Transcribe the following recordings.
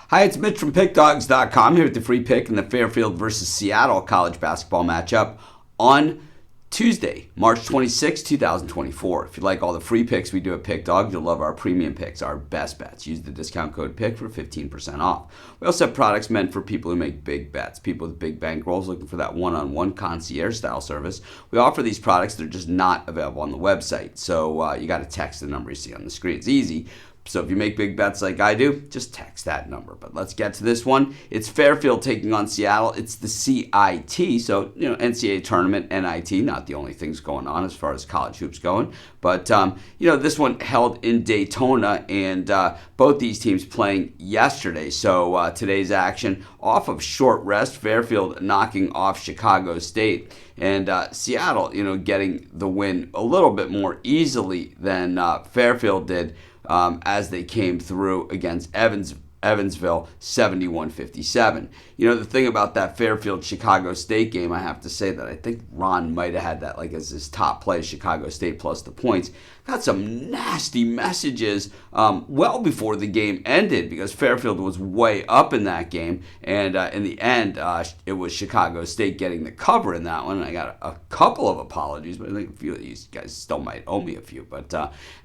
Hi, it's Mitch from Pickdawgz.com here with the free pick in the Fairfield versus Seattle college basketball matchup on Tuesday, March 26, 2024. If you like all the free picks we do at Pickdawgz, you'll love our premium picks, our best bets. Use the discount code PICK for 15% off. We also have products meant for people who make big bets, people with big bankrolls looking for that one-on-one concierge-style service. We offer these products. They're just not available on the website, so you got to text the number you see on the screen. It's easy. So if you make big bets like I do, just text that number. But let's get to this one. It's Fairfield taking on Seattle. It's the CIT, so NCAA tournament, NIT, not the only things going on as far as college hoops going. But this one held in Daytona, and both these teams playing yesterday. So today's action off of short rest. Fairfield knocking off Chicago State, and Seattle, getting the win a little bit more easily than Fairfield did. As they came through against Evansville, 71-57. The thing about that Fairfield-Chicago State game, I have to say that I think Ron might have had that as his top play, Chicago State plus the points. Got some nasty messages well before the game ended because Fairfield was way up in that game, and in the end, it was Chicago State getting the cover in that one. And I got a couple of apologies, but I think a few of these guys still might owe me a few. But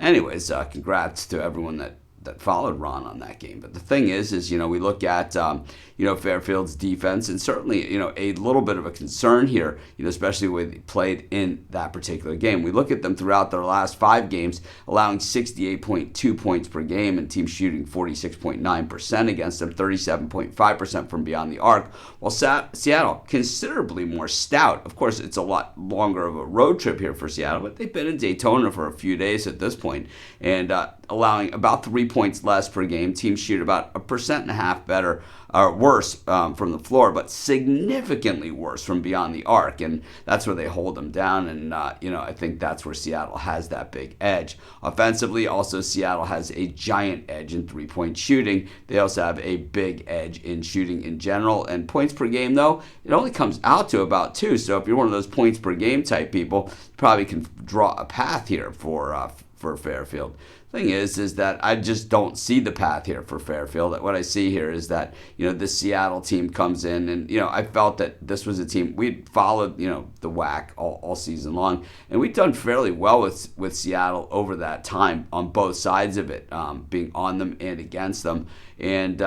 anyways, congrats to everyone that followed Ron on that game. But the thing is we look at Fairfield's defense, and certainly a little bit of a concern here, especially when they played in that particular game. We look at them throughout their last 5 games, allowing 68.2 points per game, and teams shooting 46.9% against them, 37.5% from beyond the arc. While Seattle considerably more stout. Of course, it's a lot longer of a road trip here for Seattle, but they've been in Daytona for a few days at this point, and allowing about 3 points less per game. Teams shoot about 1.5% better, or worse from the floor, but significantly worse from beyond the arc, and that's where they hold them down. And I think that's where Seattle has that big edge. Offensively, also Seattle has a giant edge in 3-point shooting. They also have a big edge in shooting in general. And points per game, though, it only comes out to about 2. So if you're one of those points per game type people, you probably can draw a path here for Fairfield. Thing is that I just don't see the path here for Fairfield. What I see here is that this Seattle team comes in, and I felt that this was a team we'd followed the WAC all season long, and we'd done fairly well with Seattle over that time on both sides of it, being on them and against them, and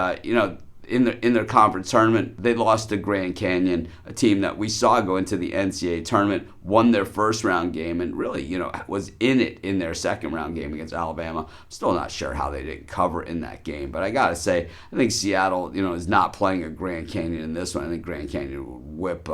in their conference tournament, they lost to Grand Canyon, a team that we saw go into the NCAA tournament, won their first round game, and really, was in it in their second round game against Alabama. I'm still not sure how they didn't cover in that game, but I gotta say, I think Seattle, is not playing a Grand Canyon in this one. I think Grand Canyon would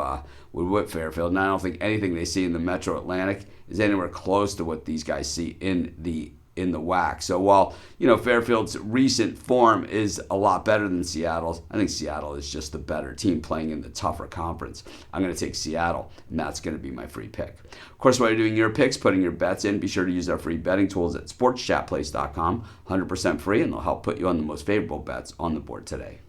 whip Fairfield, and I don't think anything they see in the Metro Atlantic is anywhere close to what these guys see in the WAC. So while Fairfield's recent form is a lot better than Seattle's, I think Seattle is just the better team playing in the tougher conference. I'm going to take Seattle, and that's going to be my free pick. Of course, while you're doing your picks, putting your bets in, be sure to use our free betting tools at sportschatplace.com. 100% free, and they'll help put you on the most favorable bets on the board today.